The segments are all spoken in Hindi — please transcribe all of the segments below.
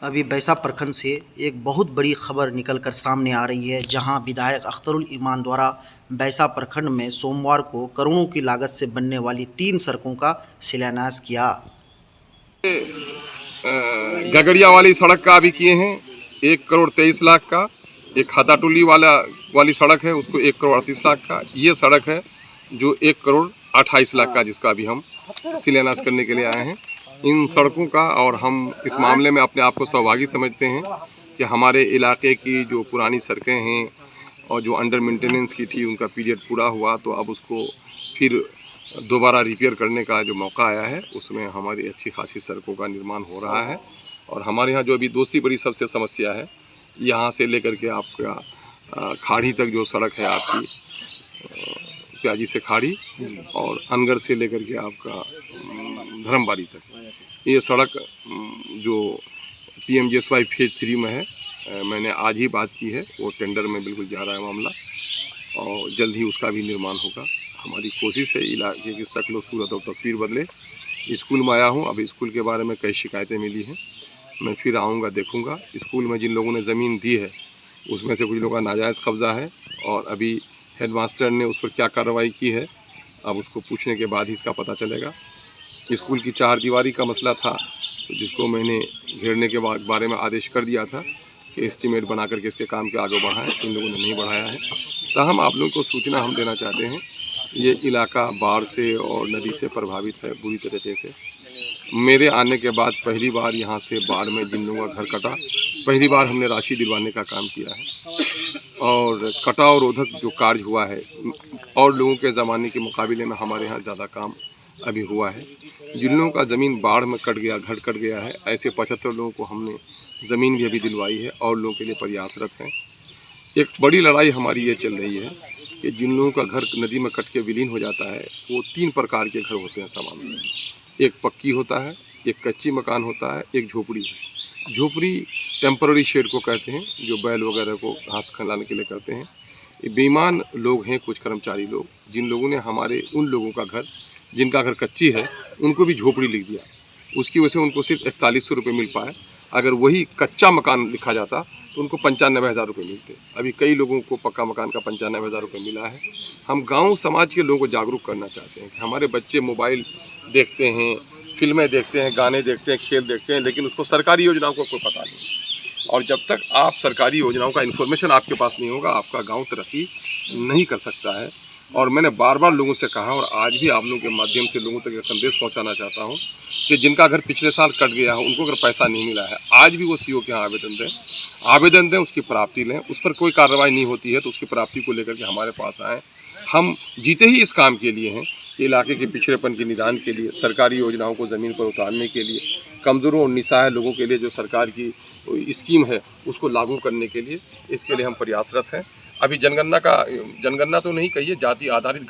अभी बैसा प्रखंड से एक बहुत बड़ी खबर निकलकर सामने आ रही है, जहां विधायक अख्तरुल ईमान द्वारा बैसा प्रखंड में सोमवार को करोड़ों की लागत से बनने वाली 3 सड़कों का शिलान्यास किया। गगड़िया वाली सड़क का अभी किए हैं 1,23,00,000 का। एक खाताटुली वाली सड़क है, उसको 1,38,00,000 का। ये सड़क है जो 1,28,00,000 का, जिसका अभी हम शिलान्यास करने के लिए आए हैं इन सड़कों का। और हम इस मामले में अपने आप को सौभाग्य समझते हैं कि हमारे इलाके की जो पुरानी सड़कें हैं और जो अंडर मेंटेनेंस की थी, उनका पीरियड पूरा हुआ, तो अब उसको फिर दोबारा रिपेयर करने का जो मौका आया है, उसमें हमारी अच्छी खासी सड़कों का निर्माण हो रहा है। और हमारे यहाँ जो अभी दूसरी बड़ी सबसे समस्या है, यहाँ से लेकर के आपका खाड़ी तक जो सड़क है आपकी, प्याजी से खाड़ी और अनगर से लेकर के आपका धर्मबाड़ी तक, ये सड़क जो PMGSY फेज 3 में है, मैंने आज ही बात की है, वो टेंडर में बिल्कुल जा रहा है मामला और जल्द ही उसका भी निर्माण होगा। हमारी कोशिश है इलाके की शक्ल सूरत और तस्वीर बदले। स्कूल में आया हूँ, अभी स्कूल के बारे में कई शिकायतें मिली हैं, मैं फिर आऊँगा, देखूँगा। स्कूल में जिन लोगों ने ज़मीन दी है उसमें से कुछ लोगों का नाजायज़ कब्ज़ा है और अभी हेडमास्टर ने उस पर क्या कार्रवाई की है, अब उसको पूछने के बाद ही इसका पता चलेगा। स्कूल की 4 दीवारी का मसला था, जिसको मैंने घेरने के बारे में आदेश कर दिया था कि एस्टीमेट बना करके इसके काम के आगे बढ़ाएं। इन लोगों ने नहीं बढ़ाया है। ताहम आप लोगों को सूचना हम देना चाहते हैं, ये इलाका बाढ़ से और नदी से प्रभावित है बुरी तरीके से। मेरे आने के बाद पहली बार यहाँ से बाढ़ में जिन लोगों का घर कटा, पहली बार हमने राशि दिलवाने का काम किया है। और कटाव रोधक जो कार्य हुआ है और लोगों के ज़माने के मुकाबले में हमारे यहाँ ज़्यादा काम अभी हुआ है। जिन लोगों का ज़मीन बाढ़ में कट गया, घर कट गया है, ऐसे 75 लोगों को हमने ज़मीन भी अभी दिलवाई है और लोगों के लिए प्रयासरत हैं। एक बड़ी लड़ाई हमारी ये चल रही है कि जिन लोगों का घर नदी में कट के विलीन हो जाता है, वो 3 प्रकार के घर होते हैं सामान्य। एक पक्की होता है, एक कच्ची मकान होता है, एक झोपड़ी है। झोपड़ी टेम्पररी शेड को कहते हैं, जो बैल वगैरह को घास खिलाने के लिए करते हैं। ये बेईमान लोग हैं, कुछ कर्मचारी लोग, जिन लोगों ने हमारे उन लोगों का घर, जिनका घर कच्ची है, उनको भी झोपड़ी लिख दिया। उसकी वजह से उनको सिर्फ 4100 रुपये मिल पाए। अगर वही कच्चा मकान लिखा जाता तो उनको 95,000 रुपये मिलते। अभी कई लोगों को पक्का मकान का 95,000 रुपये मिला है। हम गांव समाज के लोगों को जागरूक करना चाहते हैं कि हमारे बच्चे मोबाइल देखते हैं, फिल्में देखते हैं, गाने देखते हैं, खेल देखते हैं, लेकिन उसको सरकारी योजनाओं का कोई पता नहीं। और जब तक आप सरकारी योजनाओं का इन्फॉर्मेशन आपके पास नहीं होगा, आपका गाँव तरक्की नहीं कर सकता है। और मैंने बार बार लोगों से कहा और आज भी आप लोगों के माध्यम से लोगों तक ये संदेश पहुंचाना चाहता हूं कि जिनका घर पिछले साल कट गया है, उनको अगर पैसा नहीं मिला है, आज भी वो CO के यहाँ आवेदन दें, उसकी प्राप्ति लें। उस पर कोई कार्रवाई नहीं होती है तो उसकी प्राप्ति को लेकर के हमारे पास आएँ। हम जीते ही इस काम के लिए हैं कि इलाके के पिछड़ेपन के निदान के लिए, सरकारी योजनाओं को ज़मीन पर उतारने के लिए, कमज़ोरों और निस्सहाय लोगों के लिए जो सरकार की स्कीम है उसको लागू करने के लिए, इसके लिए हम प्रयासरत हैं। अभी जनगणना तो नहीं कहिए, जाति आधारित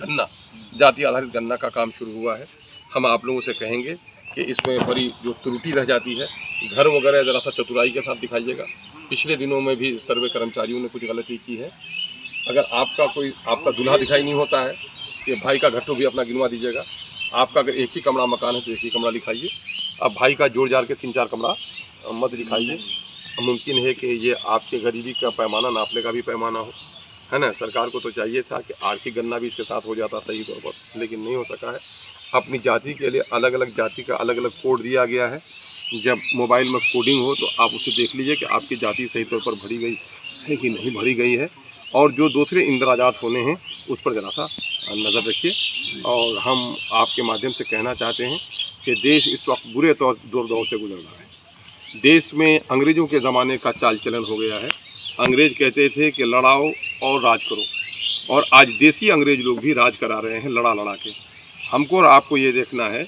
गणना का काम शुरू हुआ है। हम आप लोगों से कहेंगे कि इसमें बड़ी जो त्रुटि रह जाती है, घर वगैरह ज़रा सा चतुराई के साथ दिखाइएगा। पिछले दिनों में भी सर्वे कर्मचारियों ने कुछ गलती की है। अगर आपका दूल्हा दिखाई नहीं होता है कि भाई का घट्टू भी अपना गिनवा दीजिएगा। आपका अगर एक ही कमरा मकान है तो एक ही कमरा लिखाइए। अब भाई का जोड़ जाड़ के 3-4 कमरा मत लिखाइए। मुमकिन है कि ये आपके गरीबी का पैमाना नापने का भी पैमाना हो, है ना। सरकार को तो चाहिए था कि आर्थिक गणना भी इसके साथ हो जाता सही तौर पर, लेकिन नहीं हो सका है। अपनी जाति के लिए अलग अलग जाति का अलग अलग कोड दिया गया है। जब मोबाइल में कोडिंग हो तो आप उसे देख लीजिए कि आपकी जाति सही तौर पर भरी गई है कि नहीं भरी गई है, और जो दूसरे इंदराजात होने हैं उस पर ज़रा सा नज़र रखिए। और हम आपके माध्यम से कहना चाहते हैं कि देश इस वक्त बुरे दौर से गुजर रहा है। देश में अंग्रेज़ों के ज़माने का चाल चलन हो गया है। अंग्रेज़ कहते थे कि लड़ाओ और राज करो, और आज देसी अंग्रेज़ लोग भी राज करा रहे हैं लड़ा के। हमको और आपको ये देखना है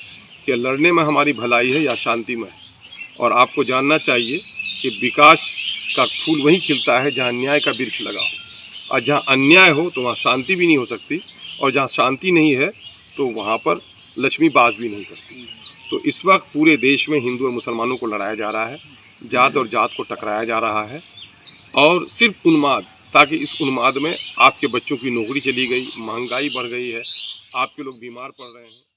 कि लड़ने में हमारी भलाई है या शांति में है। और आपको जानना चाहिए कि विकास का फूल वहीं खिलता है जहाँ न्याय का वृक्ष लगा हो, और जहाँ अन्याय हो तो वहाँ शांति भी नहीं हो सकती, और जहाँ शांति नहीं है तो वहाँ पर लक्ष्मी बास भी नहीं करती। तो इस वक्त पूरे देश में हिंदू और मुसलमानों को लड़ाया जा रहा है, जात और जात को टकराया जा रहा है, और सिर्फ उन्माद, ताकि इस उन्माद में आपके बच्चों की नौकरी चली गई, महंगाई बढ़ गई है, आपके लोग बीमार पड़ रहे हैं।